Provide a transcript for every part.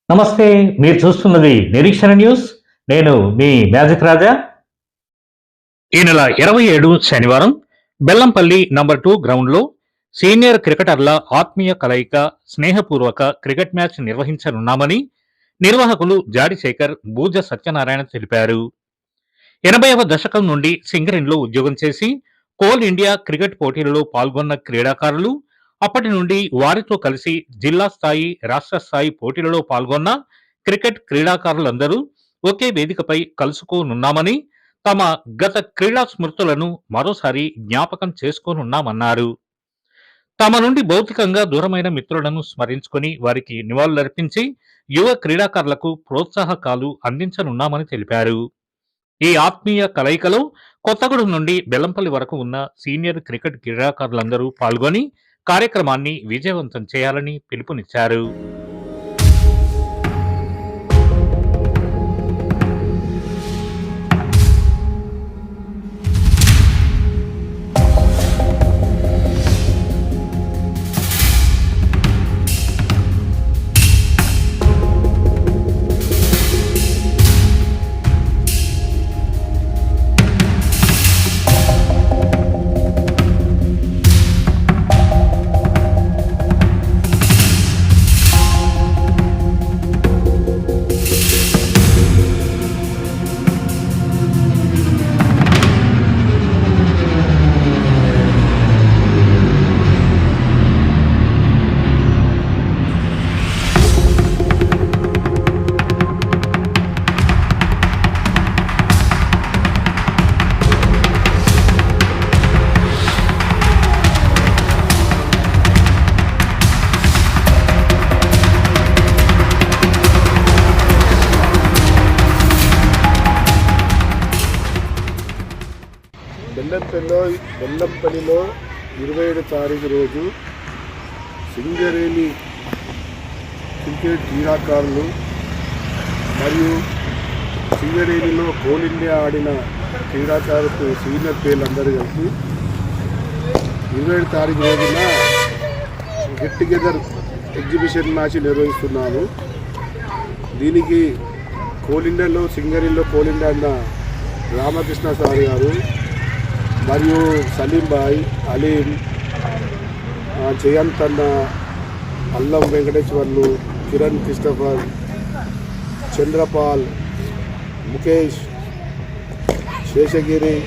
నమస్తే. మీరు చూస్తున్నది నిరీక్షణ న్యూస్. నేను మీ మ్యాజిక్ రాజా. ఈ నెల 27 శనివారం బెల్లంపల్లి నంబర్ 2 గ్రౌండ్‌లో సీనియర్ క్రికెటర్ల ఆత్మీయ కలయిక, స్నేహపూర్వక క్రికెట్ మ్యాచ్ నిర్వహించనున్నామని నిర్వాహకులు జాడి శేఖర్, బూజ సత్యనారాయణ తెలిపారు. 80వ దశకం నుండి సింగరేణిలో ఉద్యోగం చేసి కోల్ ఇండియా క్రికెట్ పోటీలలో పాల్గొన్న క్రీడాకారులు, అప్పటి నుండి వారితో కలిసి జిల్లా స్థాయి, రాష్ట్ర స్థాయి పోటీలలో పాల్గొన్న క్రికెట్ క్రీడాకారులందరూ ఒకే వేదికపై కలుసుకోనున్నామని, తమ గత క్రీడా స్మృతులను మరోసారి జ్ఞాపకం చేసుకోనున్నామన్నారు. తమ నుండి భౌతికంగా దూరమైన మిత్రులను స్మరించుకొని వారికి నివాళులర్పించి యువ క్రీడాకారులకు ప్రోత్సాహకాలు అందించనున్నామని తెలిపారు. ఈ ఆత్మీయ కలయికలో కొత్తగూడెం నుండి బెల్లంపల్లి వరకు ఉన్న సీనియర్ క్రికెట్ క్రీడాకారులందరూ పాల్గొని కార్యక్రమాన్ని విజయవంతం చేయాలని పిలుపునిచ్చారు. బెల్లంపల్లిలో 27 తారీఖు రోజు సింగరేణి క్రికెట్ క్రీడాకారులు మరియు సింగరేణిలో కోల్ ఇండియా ఆడిన క్రీడాకారులకు సీనియర్ పేర్లందరూ కలిసి 27 తారీఖు రోజున గెట్ టుగెదర్ ఎగ్జిబిషన్ మ్యాచ్ నిర్వహిస్తున్నాము. దీనికి సింగరేణిలో కోల్ ఇండియా అన్న రామకృష్ణ సార్ గారు మరియు సలీం భాయ్, అలీం, జయంత్ అన్న, అల్లం వెంకటేశ్వర్లు, కిరణ్ క్రిస్టఫర్, చంద్రపాల్, ముఖేష్, శేషగిరి,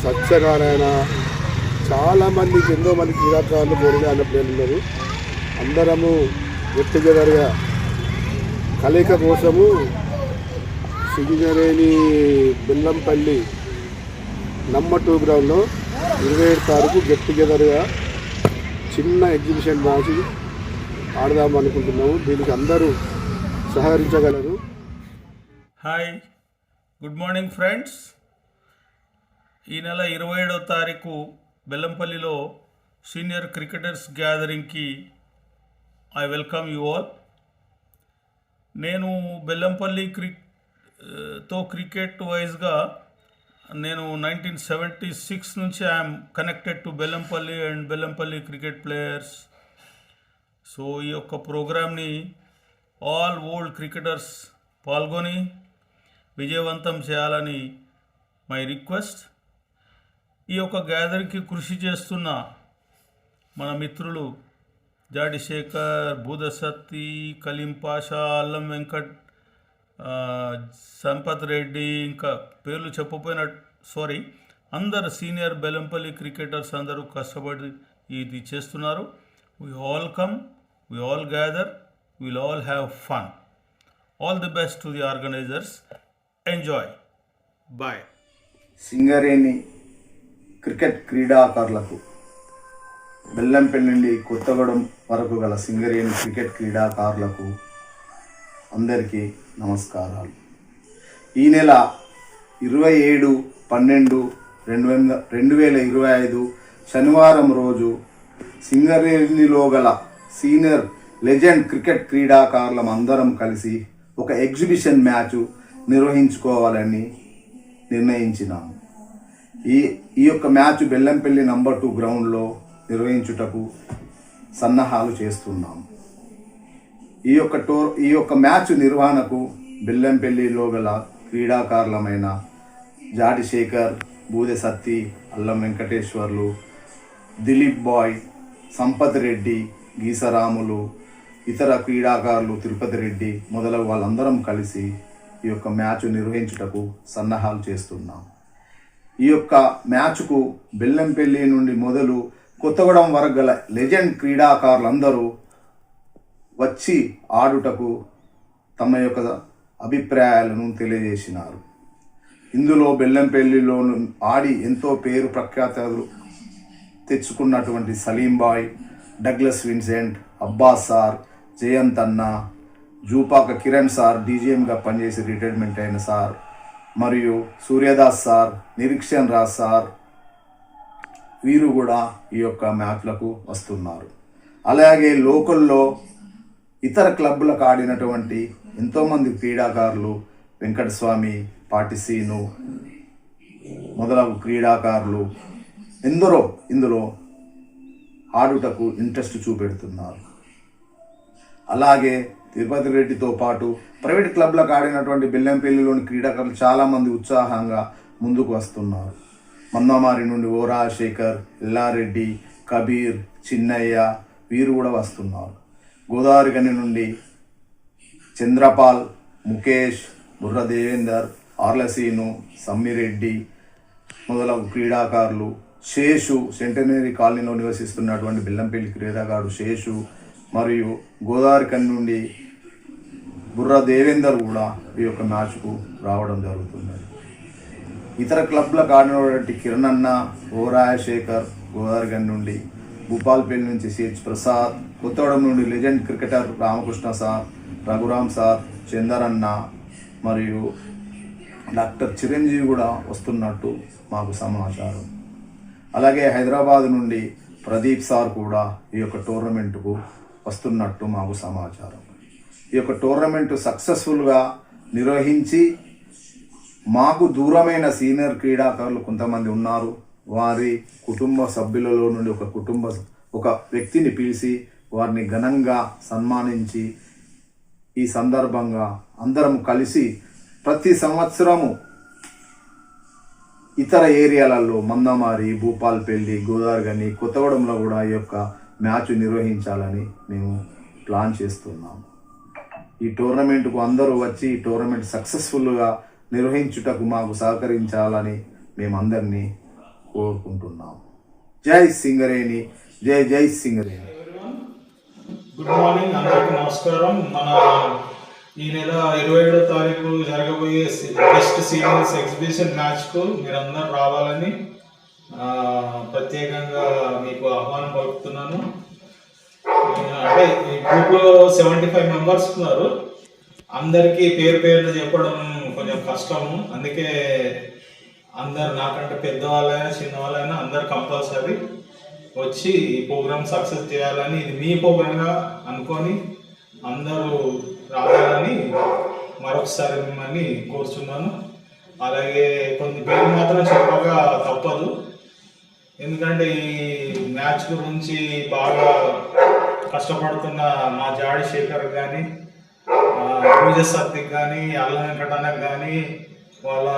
సత్యనారాయణ, చాలామంది ఎంతో మంది క్రీడాకారులు కోరిన అన్న ప్లేయర్లు ఉన్నారు. అందరము గెట్ టుగెదర్గా కలయిక కోసము సింగరేణి బెల్లంపల్లి నంబర్ 2 గ్రౌండ్లో 27 తారీఖు గెట్ టుగెదర్గా చిన్న ఎగ్జిబిషన్ మ్యాచ్ ఆడదాం అనుకుంటున్నాము. దీనికి అందరూ సహకరించగలరు. Hi, good morning friends. ఈ నెల 27వ తారీఖు బెల్లంపల్లిలో సీనియర్ క్రికెటర్స్ గ్యాదరింగ్కి ఐ వెల్కమ్ యూ ఆల్. నేను బెల్లంపల్లి క్రికెట్ వైజ్గా నేను 1976 నుంచి I am connected to Bellampalli and Bellampalli cricket players. So ఈ యొక్క ప్రోగ్రామ్ని ఆల్ ఓల్డ్ క్రికెటర్స్ పాల్గొని విజయవంతం చేయాలని మై రిక్వెస్ట్. ఈ యొక్క గ్యాదరింగ్కి కృషి చేస్తున్న మన మిత్రులు జాడి శేఖర్, బూదసత్తి, కలీం పాషా, అల్లం వెంకట్, సంపత్ రెడ్డి, ఇంకా పేర్లు చెప్పపోయిన సారీ, అందరు సీనియర్ బెల్లంపల్లి క్రికెటర్స్ అందరూ కష్టపడి ఇది చేస్తున్నారు. We all come, we all gather, will all have fun. All the best to the organizers. Enjoy. Bye. Singareni cricket క్రీడాకారులకు, బెల్లంపల్లి నుండి కొత్తగూడెం వరకు గల సింగరేణి క్రికెట్ క్రీడాకారులకు అందరికీ నమస్కారాలు. ఈ నెల 27/12/2025 శనివారం రోజు సింగరేణిలో గల సీనియర్ లెజెండ్ క్రికెట్ క్రీడాకారులం అందరం కలిసి ఒక ఎగ్జిబిషన్ మ్యాచ్ నిర్వహించుకోవాలని నిర్ణయించినాము. ఈ యొక్క మ్యాచ్ బెల్లంపల్లి నంబర్ 2 గ్రౌండ్లో నిర్వహించుటకు సన్నాహాలు చేస్తున్నాము. ఈ యొక్క మ్యాచ్ నిర్వహణకు బెల్లంపల్లిలో గల క్రీడాకారులమైన జాడి శేఖర్, బూదె సత్తి, అల్లం వెంకటేశ్వర్లు, దిలీప్ బాయ్, సంపత్ రెడ్డి, గీసరాములు, ఇతర క్రీడాకారులు తిరుపతి రెడ్డి మొదలగు వాళ్ళందరం కలిసి ఈ యొక్క మ్యాచ్ నిర్వహించుటకు సన్నాహాలు చేస్తున్నాం. ఈ యొక్క మ్యాచ్కు బెల్లంపల్లి నుండి మొదలు కొత్తగూడెం వరకు గల లెజెండ్ క్రీడాకారులందరూ వచ్చి ఆడుటకు తమ యొక్క అభిప్రాయాలను తెలియజేసినారు. ఇందులో బెల్లంపల్లిలో ఆడి ఎంతో పేరు ప్రఖ్యాతలు తెచ్చుకున్నటువంటి సలీం బాయ్, Douglas Vincent, Abbas sir, Jayant అన్న, జూపాక కిరణ్ సార్, డీజీఎంగా పనిచేసి రిటైర్మెంట్ అయిన సార్, మరియు సూర్యదాస్ సార్, నిరీక్షణ్ రాజ్ సార్, వీరు కూడా ఈ యొక్క మ్యాచ్లకు వస్తున్నారు. అలాగే లోకల్లో ఇతర క్లబ్లకు ఆడినటువంటి ఎంతోమంది క్రీడాకారులు, వెంకటస్వామి, పాటిసీను మొదలగు క్రీడాకారులు ఎందరో ఇందులో ఆడుటకు ఇంట్రెస్ట్ చూపెడుతున్నారు. అలాగే తిరుపతి రెడ్డితో పాటు ప్రైవేట్ క్లబ్లకు ఆడినటువంటి బెల్లంపల్లిలోని క్రీడాకారులు చాలామంది ఉత్సాహంగా ముందుకు వస్తున్నారు. మందమారి నుండి ఓ రాజశేఖర్, ఎల్లారెడ్డి, కబీర్, చిన్నయ్య వీరు కూడా వస్తున్నారు. గోదావరి గని నుండి చంద్రపాల్, ముఖేష్, బుర్ర దేవేందర్, ఆర్లసీను, సమ్మిరెడ్డి మొదలగు క్రీడాకారులు, శేషు, సెంటనరీ కాలనీలో నివసిస్తున్నటువంటి బెల్లంపల్లి క్రీడాకారుడు శేషు, మరియు గోదావరి కని నుండి బుర్ర దేవేందర్ కూడా ఈ యొక్క మ్యాచ్కు రావడం జరుగుతున్నది. ఇతర క్లబ్లకు ఆడినటువంటి కిరణ్ అన్న, ఓ రాజశేఖర్ గోదావరి గని నుండి, భూపాల్పల్లి నుంచి సిహెచ్ ప్రసాద్, కొత్తగూడెం నుండి legend cricketer Ramakrishna sir, Raghuram sir, Chandar అన్న మరియు డాక్టర్ చిరంజీవి కూడా వస్తున్నట్టు మాకు సమాచారం. అలాగే హైదరాబాద్ నుండి ప్రదీప్ సార్ కూడా ఈ యొక్క టోర్నమెంటుకు వస్తున్నట్టు మాకు సమాచారం. ఈ యొక్క టోర్నమెంటు సక్సెస్ఫుల్గా నిర్వహించి మాకు దూరమైన సీనియర్ క్రీడాకారులు కొంతమంది ఉన్నారు. వారి కుటుంబ సభ్యులలో నుండి ఒక వ్యక్తిని పిలిచి వారిని ఘనంగా సన్మానించి ఈ సందర్భంగా అందరం కలిసి ప్రతి సంవత్సరము ఇతర ఏరియాలలో మందమారి, భూపాల్పల్లి, గోదావరి గని, కొత్తగూడెంలో కూడా ఈ యొక్క మ్యాచ్ నిర్వహించాలని మేము ప్లాన్ చేస్తున్నాము. ఈ టోర్నమెంట్కు అందరూ వచ్చి ఈ టోర్నమెంట్ సక్సెస్ఫుల్గా నిర్వహించుటకు మాకు సహకరించాలని మేమందరినీ కోరుకుంటున్నాము. జై సింగరేణి, జై జై సింగరేణి. గుడ్ మార్నింగ్, అందరికీ నమస్కారం. మన ఈ నెల 27వ తారీఖు జరగబోయే బెస్ట్ సీనియర్స్ ఎగ్జిబిషన్ మ్యాచ్కు మీరందరూ రావాలని ప్రత్యేకంగా మీకు ఆహ్వానం పలుకుతున్నాను. అంటే ఈ గ్రూప్లో 75 మెంబర్స్ ఉన్నారు. అందరికీ పేరు చెప్పడం కొంచెం కష్టము. అందుకే అందరు నాకంటే పెద్దవాళ్ళైనా చిన్నవాళ్ళైనా అందరు కంపల్సరీ వచ్చి ఈ ప్రోగ్రామ్ సక్సెస్ చేయాలని, ఇది మీ ప్రోగ్రామ్గా అనుకొని అందరూ రావాలని మరొకసారి మిమ్మల్ని కోరుచున్నాను. అలాగే కొన్ని పేరు మాత్రం చెప్పగా తప్పదు, ఎందుకంటే ఈ మ్యాచ్ గురించి బాగా కష్టపడుతున్న మా జాడి శేఖర్ కానీ, పూజ సత్తికి కానీ, అల్లం వెంకటన్నకు కానీ, వాళ్ళ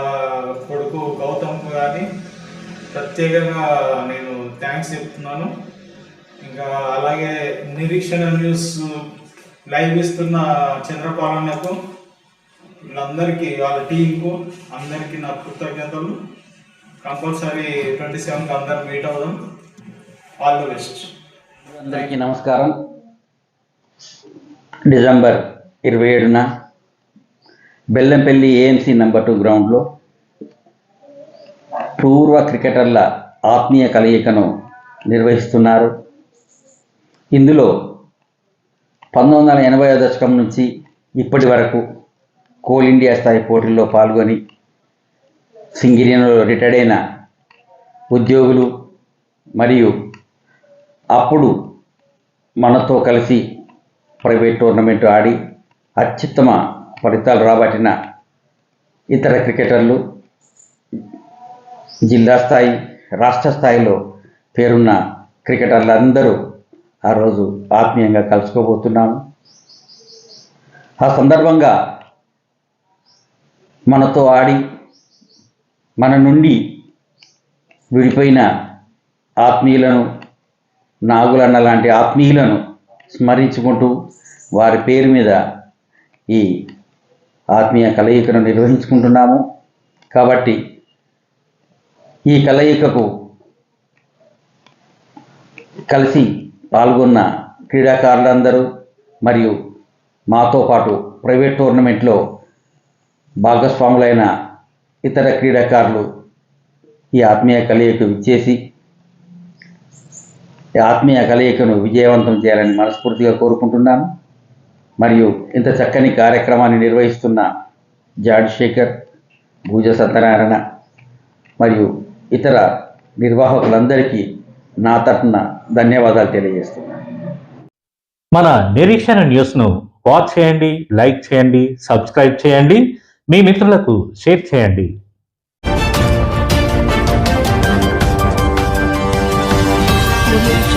కొడుకు గౌతమ్కు కానీ ప్రత్యేకంగా నేను థ్యాంక్స్ చెప్తున్నాను. ఇంకా అలాగే నిరీక్షణ న్యూస్ లైవ్ ఇస్తున్న చంద్రపాలన్నకు, వీళ్ళందరికీ, వాళ్ళ టీంకు అందరికీ నా కృతజ్ఞతలు. కంపల్సరీ 27కి అందరు మీట్ అవుదాం. All the best. అందరికీ నమస్కారం. డిసెంబర్ 27న బెల్లంపల్లి ఏఎంసీ నెంబర్ 2 గ్రౌండ్లో పూర్వ క్రికెటర్ల ఆత్మీయ కలయికను నిర్వహిస్తున్నారు. ఇందులో 1980వ దశకం నుంచి ఇప్పటి వరకు కోల్ ఇండియా స్థాయి పోటీల్లో పాల్గొని సింగరేణిలో రిటైర్డ్ అయిన ఉద్యోగులు మరియు అప్పుడు మనతో కలిసి ప్రైవేట్ టోర్నమెంట్ ఆడి అత్యుత్తమ ఫలితాలు రాబట్టిన ఇతర క్రికెటర్లు, జిల్లా స్థాయి, రాష్ట్ర స్థాయిలో పేరున్న క్రికెటర్లు అందరూ ఆ రోజు ఆత్మీయంగా కలుసుకోబోతున్నాము. ఆ సందర్భంగా మనతో ఆడి మన నుండి విడిపోయిన ఆత్మీయులను, నాగులన్న లాంటి ఆత్మీయులను స్మరించుకుంటూ వారి పేరు మీద ఈ ఆత్మీయ కలయికను నిర్వహించుకుంటున్నాము. కాబట్టి ఈ కలయికకు కలిసి పాల్గొన్న క్రీడాకారులందరూ మరియు మాతో పాటు ప్రైవేట్ టోర్నమెంట్లో భాగస్వాములైన ఇతర క్రీడాకారులు ఈ ఆత్మీయ కలయికకు విచ్చేసి ఈ ఆత్మీయ కలయికను విజయవంతం చేయాలని మనస్ఫూర్తిగా కోరుకుంటున్నాను. మరియు ఇంత చక్కని కార్యక్రమాన్ని నిర్వహిస్తున్న జాడ్ శేఖర్, భూజ సత్యనారాయణ మరియు ఇతర నిర్వాహకులందరికీ నా తరఫున ధన్యవాదాలు తెలియజేస్తున్నాను. మన నిరీక్షణ న్యూస్ను వాచ్ చేయండి, లైక్ చేయండి, సబ్స్క్రైబ్ చేయండి, మీ మిత్రులకు షేర్ చేయండి. Thank you.